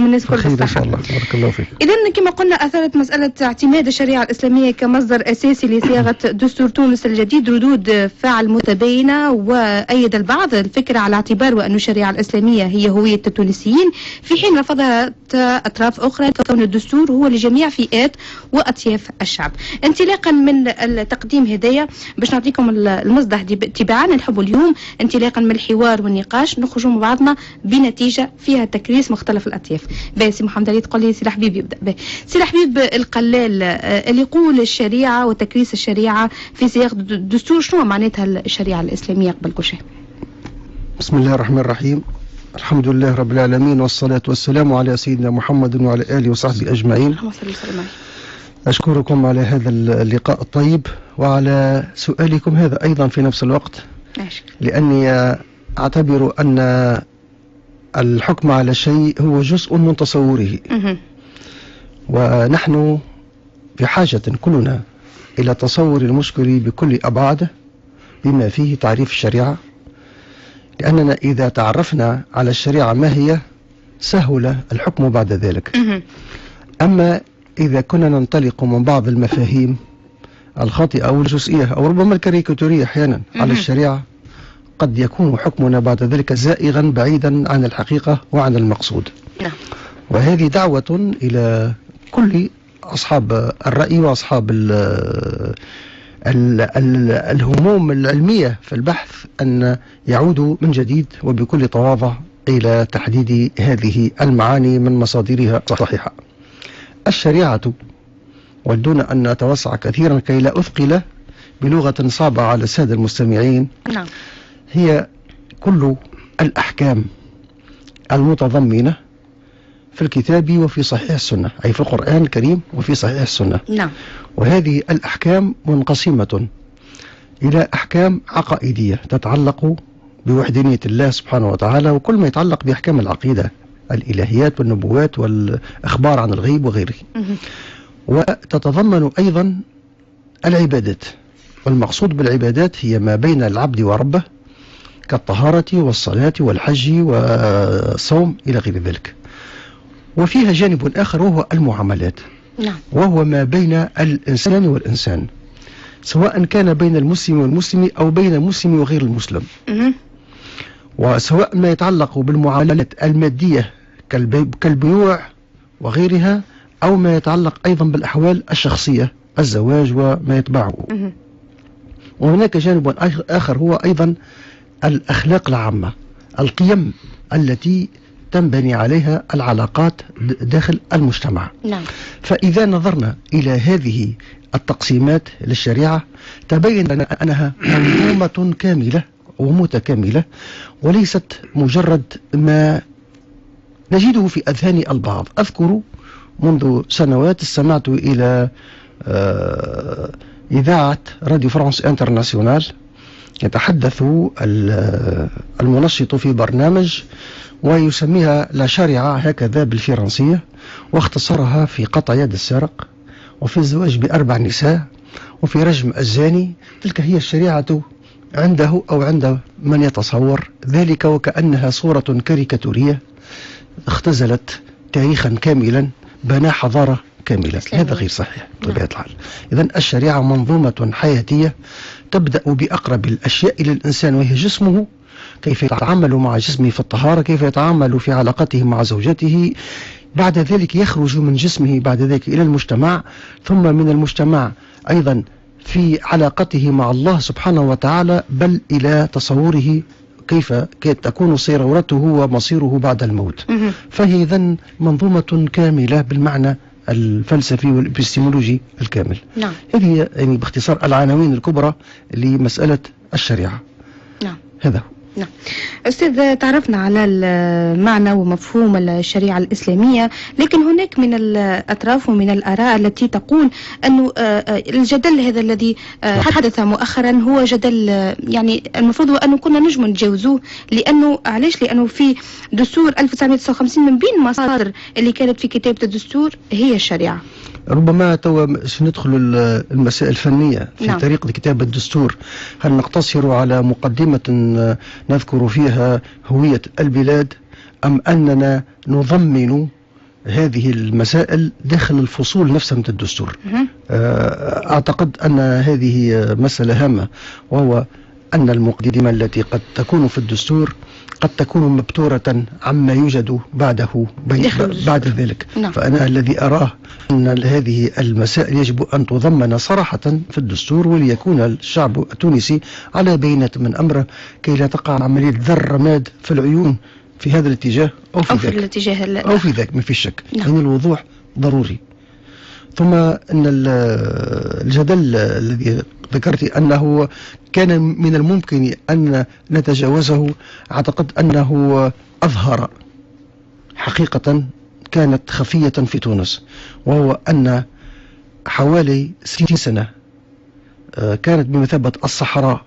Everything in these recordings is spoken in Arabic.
من الناس كل خير ان شاء الله. بارك الله فيك. اذا كما قلنا اثارت مساله اعتماد الشريعه الاسلاميه كمصدر اساسي لصياغه دستور تونس الجديد ردود فعل متباينه، وايد البعض الفكره على اعتبار وان الشريعه الاسلاميه هي هويه التونسيين، في حين رفضها اطراف اخرى كون الدستور هو لجميع فئات واطياف الشعب. انطلاقا من التقديم هدايا باش نعطيكم المصدر تباعا، نحب اليوم انطلاقا من الحوار والنقاش نخرجوا مع بعضنا بنتيجه فيها تكريس مختلف الاطياف. سي محمد علي تقول لي سي الحبيب يبدا. سي الحبيب القلال اللي يقول الشريعه وتكريس الشريعه في سياق الدستور، شنو معناتها الشريعه الاسلاميه قبل كل شيء؟ بسم الله الرحمن الرحيم. الحمد لله رب العالمين، والصلاة والسلام على سيدنا محمد وعلى آله وصحبه أجمعين. اللهم صل وسلم عليه. أشكركم على هذا اللقاء الطيب وعلى سؤالكم هذا أيضا في نفس الوقت، لأني أعتبر أن الحكم على شيء هو جزء من تصوره، ونحن بحاجة كلنا إلى تصور المشكل بكل أبعاده بما فيه تعريف الشريعة، لأننا إذا تعرفنا على الشريعة ما هي سهل الحكم بعد ذلك. أما إذا كنا ننطلق من بعض المفاهيم الخاطئة أو الجزئية أو ربما الكاريكاتورية أحيانا على الشريعة، قد يكون حكمنا بعد ذلك زائغا بعيدا عن الحقيقة وعن المقصود. وهذه دعوة إلى كل أصحاب الرأي وأصحاب الهموم العلمية في البحث أن يعودوا من جديد وبكل تواضع إلى تحديد هذه المعاني من مصادرها الصحيحة. الشريعة، ودون أن نتوسع كثيرا كي لا أثقل بلغة صعبة على السادة المستمعين، هي كل الأحكام المتضمنة في الكتاب وفي صحيح السنة، أي في القرآن الكريم وفي صحيح السنة. وهذه الأحكام منقسمة إلى أحكام عقائدية تتعلق بوحدانية الله سبحانه وتعالى، وكل ما يتعلق بأحكام العقيدة، الإلهيات والنبوات والإخبار عن الغيب وغيره. وتتضمن أيضا العبادات، والمقصود بالعبادات هي ما بين العبد وربه كالطهارة والصلاة والحج والصوم إلى غير ذلك. وفيها جانب آخر وهو المعاملات، وهو ما بين الإنسان والإنسان، سواء كان بين المسلم والمسلم أو بين المسلم وغير المسلم، وسواء ما يتعلق بالمعاملات المادية كالبيوع وغيرها، أو ما يتعلق أيضا بالأحوال الشخصية، الزواج وما يتبعه. وهناك جانب آخر هو أيضا الأخلاق العامة، القيم التي تنبني عليها العلاقات داخل المجتمع. فإذا نظرنا إلى هذه التقسيمات للشريعة تبين لنا أنها منظومة كاملة ومتكاملة، وليست مجرد ما نجده في أذهان البعض. أذكر منذ سنوات استمعت إلى إذاعة راديو فرانس انترناسيونال، يتحدث المنشط في برنامج ويسميها لا شريعة هكذا بالفرنسية، واختصرها في قطع يد السارق، وفي الزواج ب4 نساء، وفي رجم الزاني. تلك هي الشريعة عنده أو عند من يتصور ذلك، وكأنها صورة كاريكاتورية اختزلت تاريخا كاملا بنى حضارة كاملة. هذا غير صحيح بطبيعة الحال. إذن الشريعة منظومة حياتية تبدأ بأقرب الأشياء إلى الإنسان وهي جسمه، كيف يتعامل مع جسمه في الطهارة، كيف يتعامل في علاقته مع زوجته، بعد ذلك يخرج من جسمه بعد ذلك إلى المجتمع، ثم من المجتمع أيضا في علاقته مع الله سبحانه وتعالى، بل إلى تصوره كيف تكون صيرورته ومصيره بعد الموت. فهي إذن منظومة كاملة بالمعنى الفلسفي والإبستيمولوجي الكامل. هذه يعني باختصار العناوين الكبرى لمسألة الشريعة. هذا نعم. أستاذ، تعرفنا على المعنى ومفهوم الشريعة الإسلامية، لكن هناك من الأطراف ومن الآراء التي تقول أنه الجدل هذا الذي حدث مؤخرا هو جدل يعني المفروض أنه كنا نجم نتجاوزوه. لأنه علاش؟ لأنه في دستور 1959 من بين المصادر اللي كانت في كتابة الدستور هي الشريعة. ربما توا ندخل المسائل الفنية في طريقة كتابة الدستور. هل نقتصر على مقدمة نذكر فيها هوية البلاد، أم أننا نضمن هذه المسائل داخل الفصول نفسها من الدستور. أعتقد أن هذه مسألة هامة، وهو أن المقدمة التي قد تكون في الدستور قد تكون مبتورة عما يوجد بعده بعد ذلك. نعم. فأنا الذي أراه أن هذه المسائل يجب أن تضمن صراحة في الدستور، وليكون الشعب التونسي على بينة من أمره، كي لا تقع عملية ذر رماد في العيون في هذا الاتجاه أو في ذاك أو في ذاك، ما في شك. نعم. يعني الوضوح ضروري. ثم أن الجدل الذي ذكرت أنه كان من الممكن أن نتجاوزه، أعتقد أنه أظهر حقيقة كانت خفية في تونس، وهو أن حوالي 60 سنة كانت بمثابة الصحراء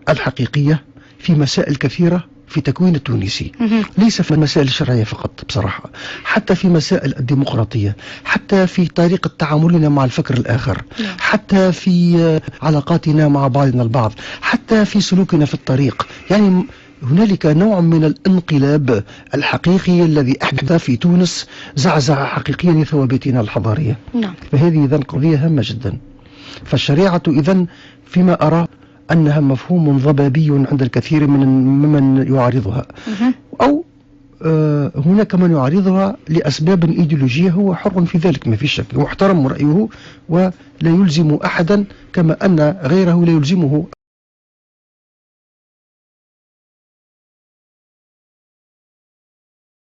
الحقيقية في مسائل كثيرة في تكوين التونسي، ليس في المسائل الشرعية فقط بصراحة، حتى في مسائل الديمقراطية، حتى في طريقة تعاملنا مع الفكر الآخر، حتى في علاقاتنا مع بعضنا البعض، حتى في سلوكنا في الطريق. يعني هنالك نوع من الانقلاب الحقيقي الذي أحدث في تونس زعزع حقيقيا لثوابتنا الحضارية. فهذه إذن قضية هامة جدا. فالشريعة إذن فيما أرى أنها مفهوم ضبابي عند الكثير ممن يعارضها، أو هناك من يعارضها لأسباب إيديولوجية، هو حر في ذلك ما في شك، يحترم رأيه ولا يلزم أحدا، كما أن غيره لا يلزمه